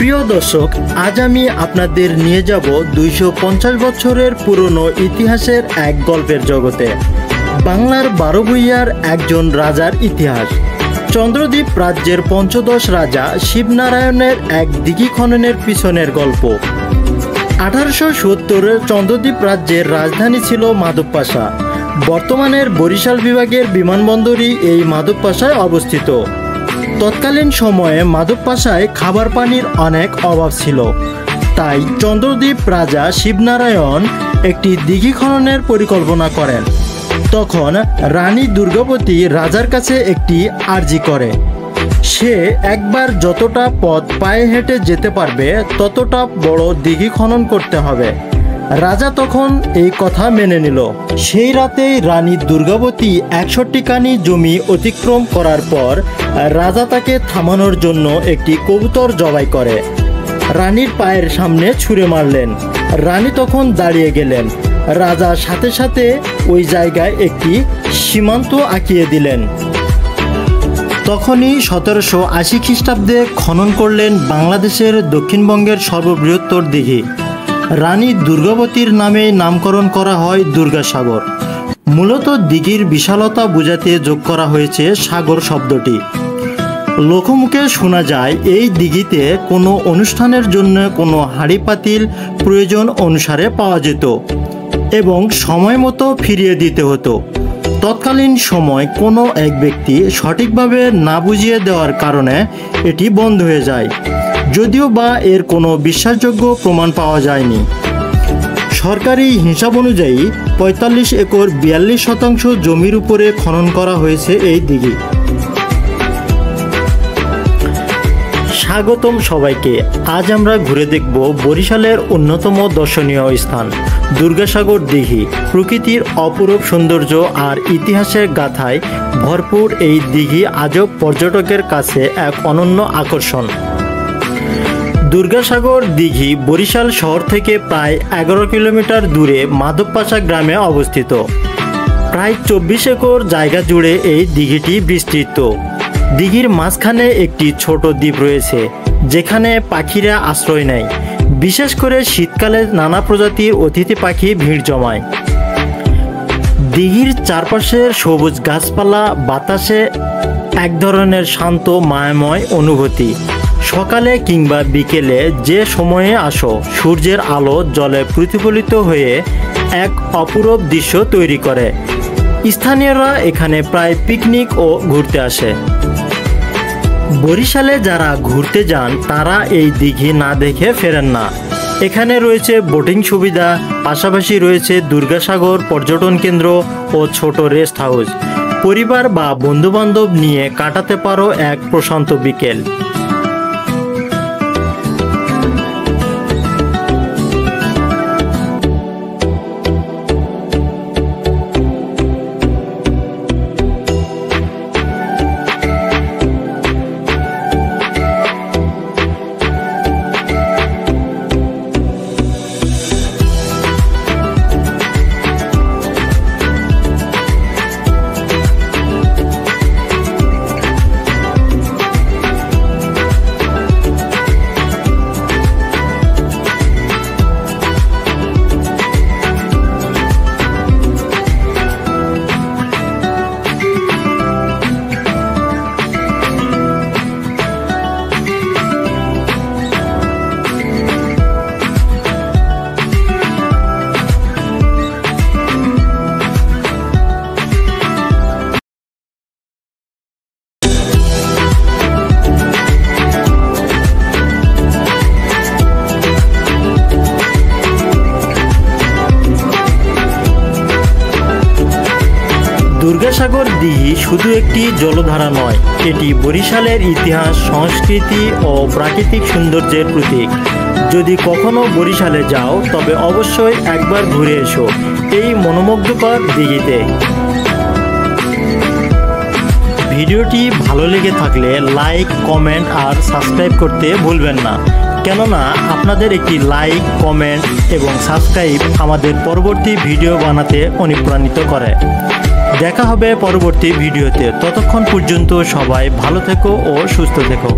প্রিয় দর্শক, আজ আমি আপনাদের নিয়ে যাব 250 বছরের পুরনো ইতিহাসের এক গল্পের জগতে। বাংলার 12 ভূঁইয়ার একজন রাজার ইতিহাস। চন্দ্রদ্বীপ রাজ্যের পঞ্চদশ রাজা শিবনারায়ণের এক দিঘি খননের পিছনের গল্প। 1870 চন্দ্রদ্বীপ রাজ্যের রাজধানী ছিল মাধবপাশা। বর্তমানের বরিশাল বিভাগের বিমানবন্দরই এই মাধবপাশায় অবস্থিত। তৎকালীন সময়ে মাধবপাশায় খাবার পানির অনেক অভাব ছিল, তাই চন্দ্রদ্বীপ রাজা শিবনারায়ণ একটি দিঘি খননের পরিকল্পনা করেন। তখন রানী দুর্গাবতী রাজার কাছে একটি আর্জি করে। সে একবার যতটা পথ পায়ে হেঁটে যেতে পারবে ততটা বড় দিঘি খনন করতে হবে। রাজা তখন এই কথা মেনে নিল। সেই রাতেই রানী দুর্গাবতী 61 কানি জমি অতিক্রম করার পর রাজা তাকে থামানোর জন্য একটি কবুতর জবাই করে রানীর পায়ের সামনে ছুঁড়ে মারলেন। রানী তখন দাঁড়িয়ে গেলেন। রাজা সাথে সাথে ওই জায়গায় একটি সীমান্ত আঁকিয়ে দিলেন। তখনই 1780 খ্রিস্টাব্দে খনন করলেন বাংলাদেশের দক্ষিণবঙ্গের সর্ববৃহত্তর দিঘি। রানী দুর্গাবতীর নামে নামকরণ করা হয় দুর্গাসাগর। মূলত দিঘির বিশালতা বোঝাতে যোগ করা হয়েছে সাগর শব্দটি। লোকমুখে শোনা যায় এই দিঘিতে কোনো অনুষ্ঠানের জন্য কোনো হাঁড়ি পাতিল প্রয়োজন অনুসারে পাওয়া যেত এবং সময় মতো ফিরিয়ে দিতে হতো। তৎকালীন সময় কোনো এক ব্যক্তি সঠিকভাবে না বুঝিয়ে দেওয়ার কারণে এটি বন্ধ হয়ে যায়, যদিও বা এর কোনো বিশ্বাসযোগ্য প্রমাণ পাওয়া যায়নি। সরকারি হিসাব অনুযায়ী 45 একর 42% জমির উপরে খনন করা হয়েছে এই দিঘি। স্বাগতম সবাইকে। আজ আমরা ঘুরে দেখব বরিশালের অন্যতম দর্শনীয় স্থান দুর্গাসাগর দিঘি। প্রকৃতির অপরূপ সৌন্দর্য আর ইতিহাসের গাথায় ভরপুর এই দিঘি আজও পর্যটকের কাছে এক অনন্য আকর্ষণ। দুর্গাসাগর দিঘি বরিশাল শহর থেকে প্রায় 11 কিলোমিটার দূরে মাধবপাশা গ্রামে অবস্থিত। প্রায় 24 একর জায়গা জুড়ে এই দিঘিটি বিস্তৃত। দিঘির মাঝখানে একটি ছোট দ্বীপ রয়েছে যেখানে পাখিরা আশ্রয় নেয়। বিশেষ করে শীতকালে নানা প্রজাতির অতিথি পাখি ভিড় জমায়। দিঘির চারপাশের সবুজ গাছপালা বাতাসে এক ধরনের শান্ত মায়াময় অনুভূতি। সকালে কিংবা বিকেলে যে সময়ে আসো, সূর্যের আলো জলে প্রতিফলিত হয়ে এক অপূরূপ দৃশ্য তৈরি করে। স্থানীয়রা এখানে প্রায় পিকনিক ও ঘুরতে আসে। বরিশালে যারা ঘুরতে যান তারা এই দিঘি না দেখে ফেরেন না। এখানে রয়েছে বোটিং সুবিধা, পাশাপাশি রয়েছে দুর্গাসাগর পর্যটন কেন্দ্র ও ছোট রেস্ট হাউস। পরিবার বা বন্ধুবান্ধব নিয়ে কাটাতে পারো এক প্রশান্ত বিকেল। দুর্গাসাগর দিঘি শুধু একটি জলধারা নয়, এটি বরিশালের ইতিহাস, সংস্কৃতি ও প্রাকৃতিক সৌন্দর্যের প্রতীক। যদি কখনো বরিশালে যাও তবে অবশ্যই একবার ঘুরে এসো এই মনোমুগ্ধকর দিঘিতে। ভিডিওটি ভালো লেগে থাকলে লাইক, কমেন্ট আর সাবস্ক্রাইব করতে ভুলবেন না, কেননা আপনাদের একটি লাইক, কমেন্ট এবং সাবস্ক্রাইব আমাদের পরবর্তী ভিডিও বানাতে অনুপ্রাণিত করে। দেখা হবে পরবর্তী ভিডিওতে। ততক্ষণ পর্যন্ত সবাই ভালো থেকো ও সুস্থ থেকো।